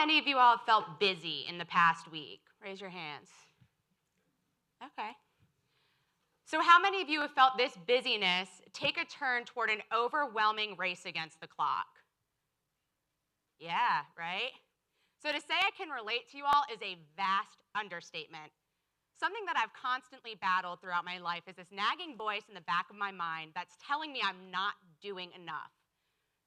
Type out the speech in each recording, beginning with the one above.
many of you all have felt busy in the past week? Raise your hands. Okay. So how many of you have felt this busyness take a turn toward an overwhelming race against the clock? Yeah, right? So to say I can relate to you all is a vast understatement. Something that I've constantly battled throughout my life is this nagging voice in the back of my mind that's telling me I'm not doing enough.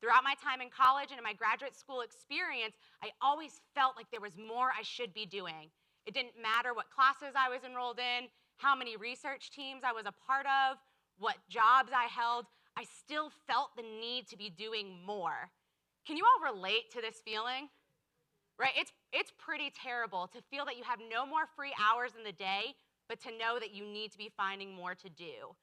Throughout my time in college and in my graduate school experience, I always felt like there was more I should be doing. It didn't matter what classes I was enrolled in, how many research teams I was a part of, what jobs I held. I still felt the need to be doing more. Can you all relate to this feeling? Right? It's pretty terrible to feel that you have no more free hours in the day, but to know that you need to be finding more to do.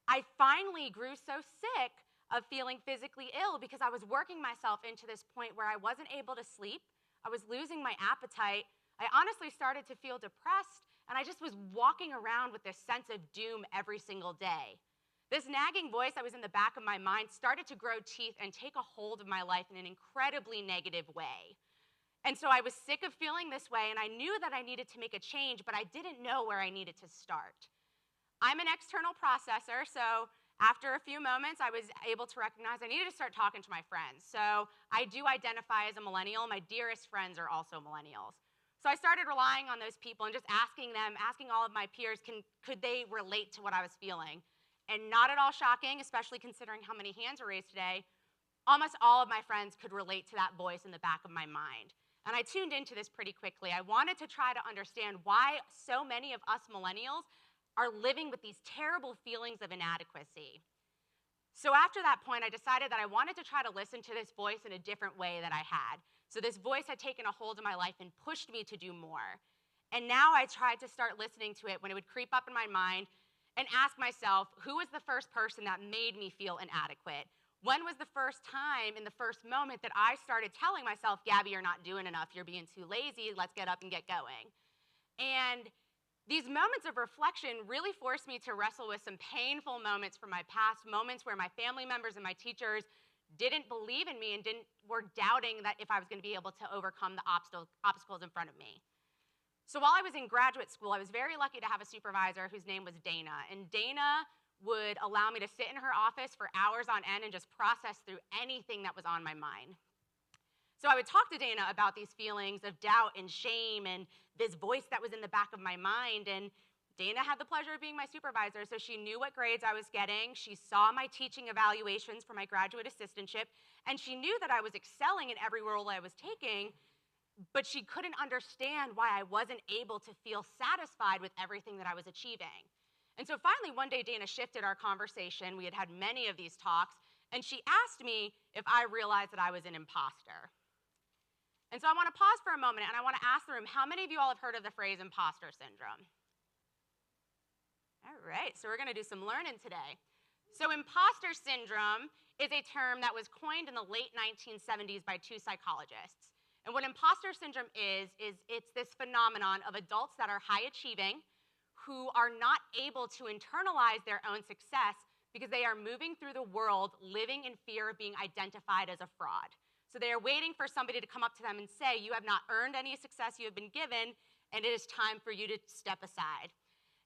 I finally grew so sick of feeling physically ill because I was working myself into this point where I wasn't able to sleep. I was losing my appetite. I honestly started to feel depressed, and I just was walking around with this sense of doom every single day. This nagging voice that was in the back of my mind started to grow teeth and take a hold of my life in an incredibly negative way. And so I was sick of feeling this way, and I knew that I needed to make a change, but I didn't know where I needed to start. I'm an external processor, so after a few moments, I was able to recognize I needed to start talking to my friends. So I do identify as a millennial. My dearest friends are also millennials. So I started relying on those people and just asking all of my peers, could they relate to what I was feeling? And not at all shocking, especially considering how many hands were raised today, almost all of my friends could relate to that voice in the back of my mind. And I tuned into this pretty quickly. I wanted to try to understand why so many of us millennials are living with these terrible feelings of inadequacy. So after that point, I decided that I wanted to try to listen to this voice in a different way that I had. So this voice had taken a hold of my life and pushed me to do more. And now I tried to start listening to it when it would creep up in my mind and ask myself, who was the first person that made me feel inadequate? When was the first time in the first moment that I started telling myself, Gabby, you're not doing enough, you're being too lazy, let's get up and get going? And these moments of reflection really forced me to wrestle with some painful moments from my past, moments where my family members and my teachers didn't believe in me and were doubting that if I was going to be able to overcome the obstacles in front of me. So while I was in graduate school, I was very lucky to have a supervisor whose name was Dana. And Dana would allow me to sit in her office for hours on end and just process through anything that was on my mind. So I would talk to Dana about these feelings of doubt and shame and this voice that was in the back of my mind. And Dana had the pleasure of being my supervisor, so she knew what grades I was getting. She saw my teaching evaluations for my graduate assistantship, and she knew that I was excelling in every role I was taking, but she couldn't understand why I wasn't able to feel satisfied with everything that I was achieving. And so finally, one day, Dana shifted our conversation. We had had many of these talks, and she asked me if I realized that I was an imposter. And so I want to pause for a moment, and I want to ask the room, how many of you all have heard of the phrase imposter syndrome? All right, so we're going to do some learning today. So imposter syndrome is a term that was coined in the late 1970s by two psychologists. And what imposter syndrome is it's this phenomenon of adults that are high achieving, who are not able to internalize their own success because they are moving through the world living in fear of being identified as a fraud. So they are waiting for somebody to come up to them and say, you have not earned any success you have been given, and it is time for you to step aside.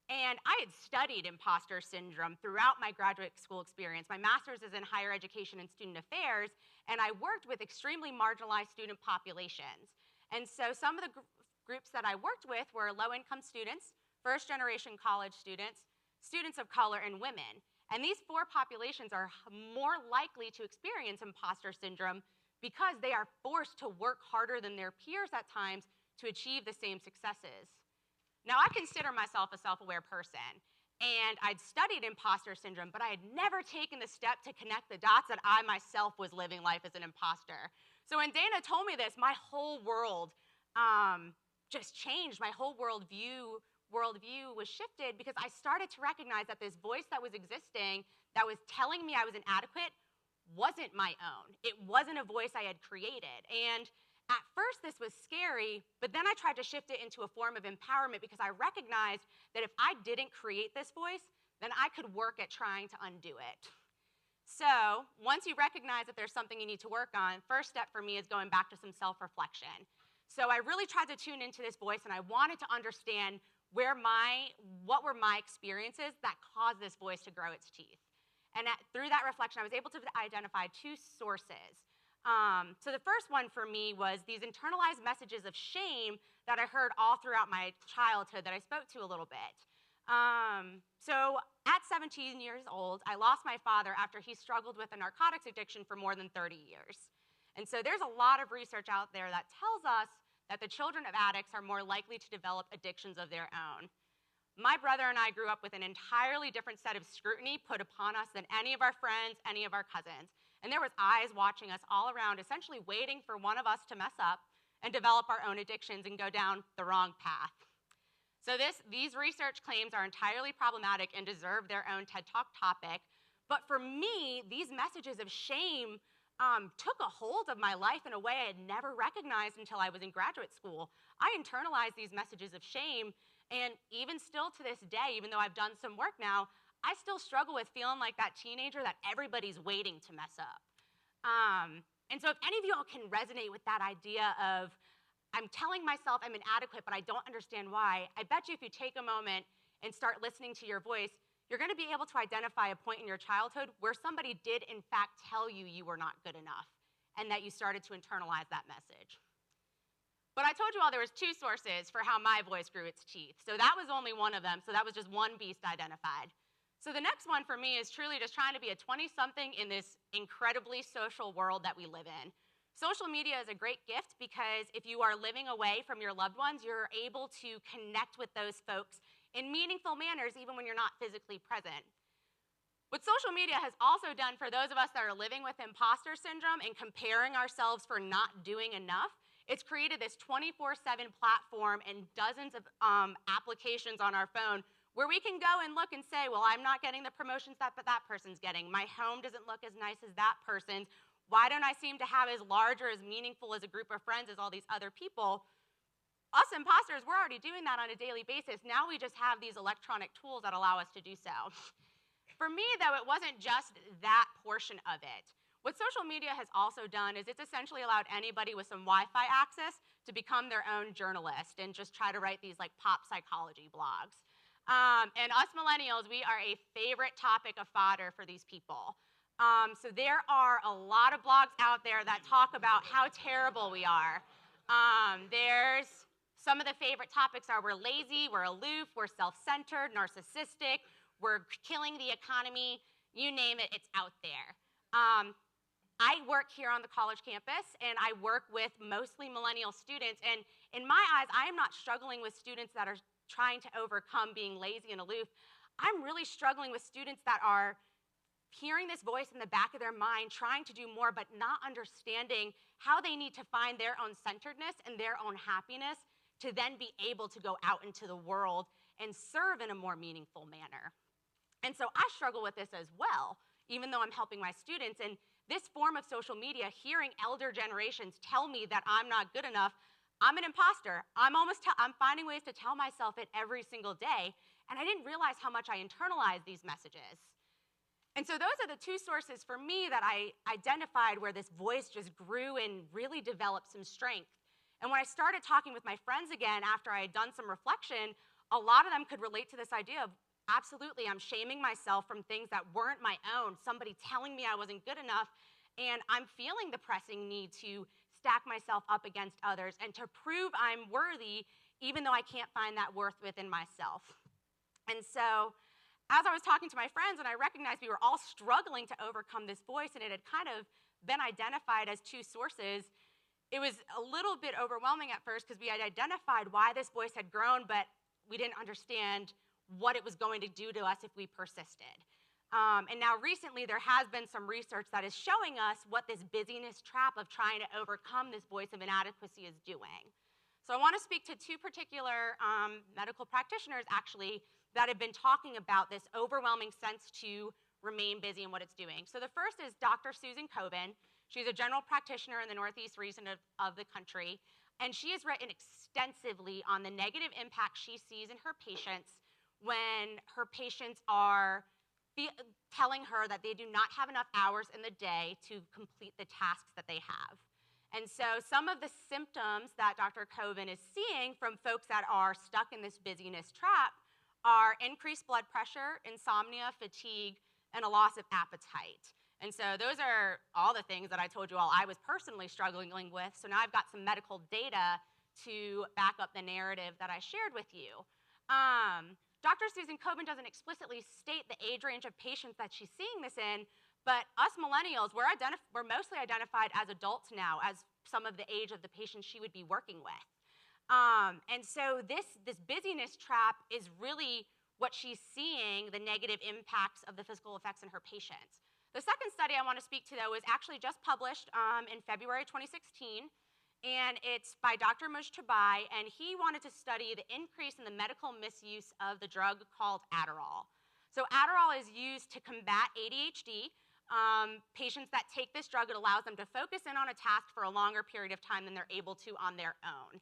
And I had studied imposter syndrome throughout my graduate school experience. My master's is in higher education and student affairs, and I worked with extremely marginalized student populations. And so some of the groups that I worked with were low-income students, first-generation college students, students of color, and women. And these four populations are more likely to experience imposter syndrome because they are forced to work harder than their peers at times to achieve the same successes. Now, I consider myself a self-aware person, and I'd studied imposter syndrome, but I had never taken the step to connect the dots that I myself was living life as an imposter. So when Dana told me this, my whole world just changed. My whole worldview was shifted because I started to recognize that this voice that was existing, that was telling me I was inadequate, wasn't my own. It wasn't a voice I had created. And at first this was scary, but then I tried to shift it into a form of empowerment because I recognized that if I didn't create this voice, then I could work at trying to undo it. So once you recognize that there's something you need to work on, first step for me is going back to some self-reflection. So I really tried to tune into this voice, and I wanted to understand what were my experiences that caused this voice to grow its teeth. And through that reflection, I was able to identify two sources. So the first one for me was these internalized messages of shame that I heard all throughout my childhood that I spoke to a little bit. So at 17 years old, I lost my father after he struggled with a narcotics addiction for more than 30 years. And so there's a lot of research out there that tells us that the children of addicts are more likely to develop addictions of their own. My brother and I grew up with an entirely different set of scrutiny put upon us than any of our friends, any of our cousins. And there was eyes watching us all around, essentially waiting for one of us to mess up and develop our own addictions and go down the wrong path. So these research claims are entirely problematic and deserve their own TED Talk topic. But for me, these messages of shame took a hold of my life in a way I had never recognized until I was in graduate school. I internalized these messages of shame, and even still to this day, even though I've done some work now, I still struggle with feeling like that teenager that everybody's waiting to mess up. And so if any of you all can resonate with that idea of, I'm telling myself I'm inadequate, but I don't understand why, I bet you if you take a moment and start listening to your voice, you're going to be able to identify a point in your childhood where somebody did, in fact, tell you you were not good enough and that you started to internalize that message. But I told you all there was two sources for how my voice grew its teeth. So that was only one of them. So that was just one beast identified. So the next one for me is truly just trying to be a 20-something in this incredibly social world that we live in. Social media is a great gift because if you are living away from your loved ones, you're able to connect with those folks in meaningful manners, even when you're not physically present. What social media has also done for those of us that are living with imposter syndrome and comparing ourselves for not doing enough, it's created this 24/7 platform and dozens of applications on our phone where we can go and look and say, well, I'm not getting the promotions that person's getting. My home doesn't look as nice as that person's. Why don't I seem to have as large or as meaningful as a group of friends as all these other people? Us imposters, we're already doing that on a daily basis. Now we just have these electronic tools that allow us to do so. For me, though, it wasn't just that portion of it. What social media has also done is it's essentially allowed anybody with some Wi-Fi access to become their own journalist and just try to write these like pop psychology blogs. And us millennials, we are a favorite topic of fodder for these people. So there are a lot of blogs out there that talk about how terrible we are. There's some of the favorite topics are we're lazy, we're aloof, we're self-centered, narcissistic, we're killing the economy, you name it, it's out there. I work here on the college campus, and I work with mostly millennial students, and in my eyes, I am not struggling with students that are trying to overcome being lazy and aloof. I'm really struggling with students that are hearing this voice in the back of their mind, trying to do more, but not understanding how they need to find their own centeredness and their own happiness to then be able to go out into the world and serve in a more meaningful manner. And so I struggle with this as well, even though I'm helping my students. And this form of social media, hearing elder generations tell me that I'm not good enough, I'm an imposter. I'm finding ways to tell myself it every single day, and I didn't realize how much I internalized these messages. And so those are the two sources for me that I identified where this voice just grew and really developed some strength. And when I started talking with my friends again after I had done some reflection, a lot of them could relate to this idea of, absolutely, I'm shaming myself from things that weren't my own, somebody telling me I wasn't good enough, and I'm feeling the pressing need to stack myself up against others and to prove I'm worthy, even though I can't find that worth within myself. And so as I was talking to my friends and I recognized we were all struggling to overcome this voice and it had kind of been identified as two sources, it was a little bit overwhelming at first because we had identified why this voice had grown, but we didn't understand what it was going to do to us if we persisted. And now recently there has been some research that is showing us what this busyness trap of trying to overcome this voice of inadequacy is doing. So I want to speak to two particular medical practitioners actually that have been talking about this overwhelming sense to remain busy and what it's doing. So the first is Dr. Susan Coben. She's a general practitioner in the Northeast region of the country, and she has written extensively on the negative impact she sees in her patients when her patients are telling her that they do not have enough hours in the day to complete the tasks that they have. And so some of the symptoms that Dr. Coven is seeing from folks that are stuck in this busyness trap are increased blood pressure, insomnia, fatigue, and a loss of appetite. And so those are all the things that I told you all I was personally struggling with. So now I've got some medical data to back up the narrative that I shared with you. Dr. Susan Coven doesn't explicitly state the age range of patients that she's seeing this in, but us millennials, we're mostly identified as adults now, as some of the age of the patients she would be working with. And so this busyness trap is really what she's seeing, the negative impacts of the physical effects in her patients. The second study I want to speak to, though, is actually just published in February 2016, and it's by Dr. Mujtabai, and he wanted to study the increase in the medical misuse of the drug called Adderall. So Adderall is used to combat ADHD. Patients that take this drug, it allows them to focus in on a task for a longer period of time than they're able to on their own.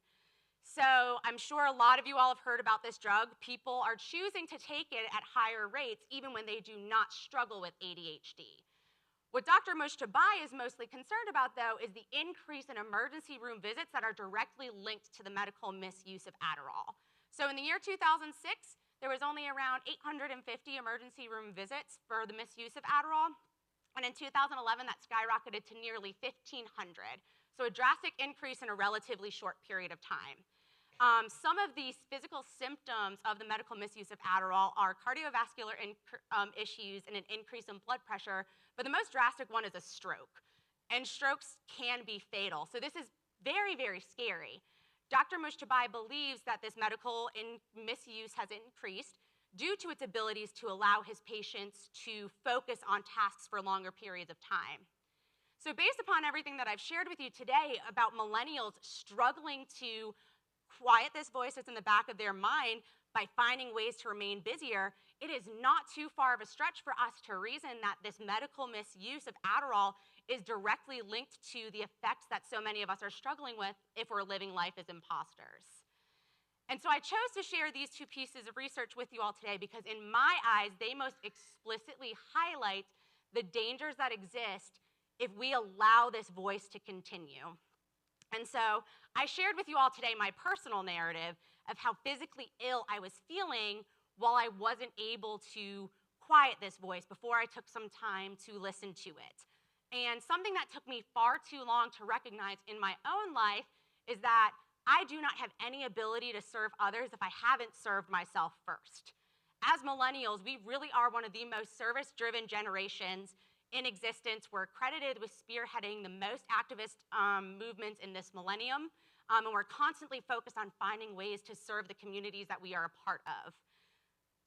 So I'm sure a lot of you all have heard about this drug. People are choosing to take it at higher rates even when they do not struggle with ADHD. What Dr. Mujtabai is mostly concerned about, though, is the increase in emergency room visits that are directly linked to the medical misuse of Adderall. So in the year 2006, there was only around 850 emergency room visits for the misuse of Adderall. And in 2011, that skyrocketed to nearly 1,500. So a drastic increase in a relatively short period of time. Some of these physical symptoms of the medical misuse of Adderall are cardiovascular issues and an increase in blood pressure, but the most drastic one is a stroke. And strokes can be fatal. So this is very, very scary. Dr. Mujtabai believes that this medical misuse has increased due to its abilities to allow his patients to focus on tasks for longer periods of time. So based upon everything that I've shared with you today about millennials struggling to quiet this voice that's in the back of their mind by finding ways to remain busier, it is not too far of a stretch for us to reason that this medical misuse of Adderall is directly linked to the effects that so many of us are struggling with if we're living life as imposters. And so I chose to share these two pieces of research with you all today because in my eyes, they most explicitly highlight the dangers that exist if we allow this voice to continue. And so I shared with you all today my personal narrative of how physically ill I was feeling while I wasn't able to quiet this voice before I took some time to listen to it. And something that took me far too long to recognize in my own life is that I do not have any ability to serve others if I haven't served myself first. As millennials, we really are one of the most service-driven generations in existence. We're credited with spearheading the most activist movements in this millennium, and we're constantly focused on finding ways to serve the communities that we are a part of.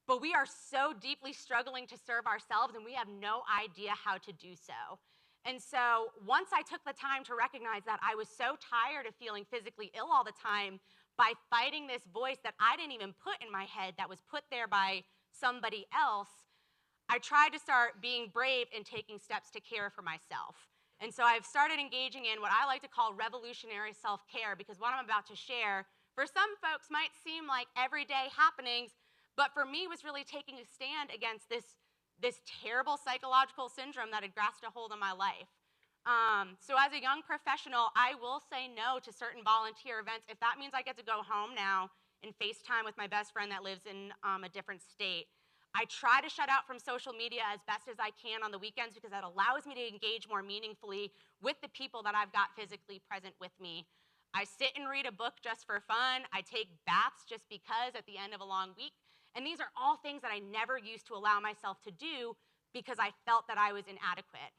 But we are so deeply struggling to serve ourselves, and we have no idea how to do so. And so once I took the time to recognize that I was so tired of feeling physically ill all the time by fighting this voice that I didn't even put in my head that was put there by somebody else, I tried to start being brave and taking steps to care for myself. And so I've started engaging in what I like to call revolutionary self-care, because what I'm about to share, for some folks might seem like everyday happenings, but for me was really taking a stand against this terrible psychological syndrome that had grasped a hold on my life. So as a young professional, I will say no to certain volunteer events if that means I get to go home now and FaceTime with my best friend that lives in a different state. I try to shut out from social media as best as I can on the weekends because that allows me to engage more meaningfully with the people that I've got physically present with me. I sit and read a book just for fun. I take baths just because at the end of a long week. And these are all things that I never used to allow myself to do because I felt that I was inadequate.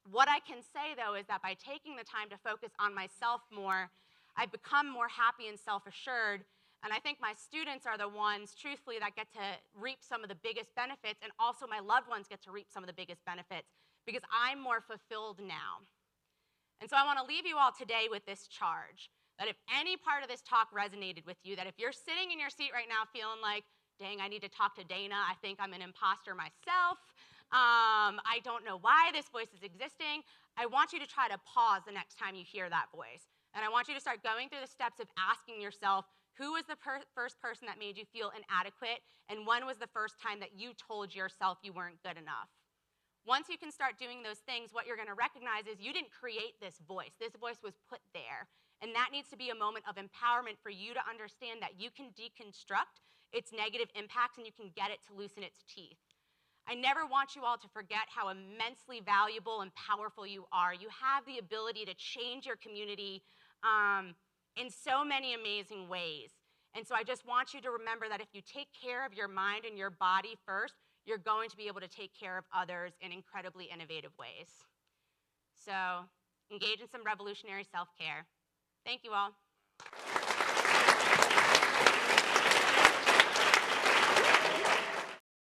What I can say, though, is that by taking the time to focus on myself more, I've become more happy and self-assured. And I think my students are the ones, truthfully, that get to reap some of the biggest benefits, and also my loved ones get to reap some of the biggest benefits because I'm more fulfilled now. And so I want to leave you all today with this charge, that if any part of this talk resonated with you, that if you're sitting in your seat right now feeling like, dang, I need to talk to Dana, I think I'm an imposter myself, I don't know why this voice is existing, I want you to try to pause the next time you hear that voice. And I want you to start going through the steps of asking yourself, who was the first person that made you feel inadequate, and when was the first time that you told yourself you weren't good enough? Once you can start doing those things, what you're going to recognize is you didn't create this voice. This voice was put there. And that needs to be a moment of empowerment for you to understand that you can deconstruct its negative impacts and you can get it to loosen its teeth. I never want you all to forget how immensely valuable and powerful you are. You have the ability to change your community in so many amazing ways. And so I just want you to remember that if you take care of your mind and your body first, you're going to be able to take care of others in incredibly innovative ways. So engage in some revolutionary self-care. Thank you all.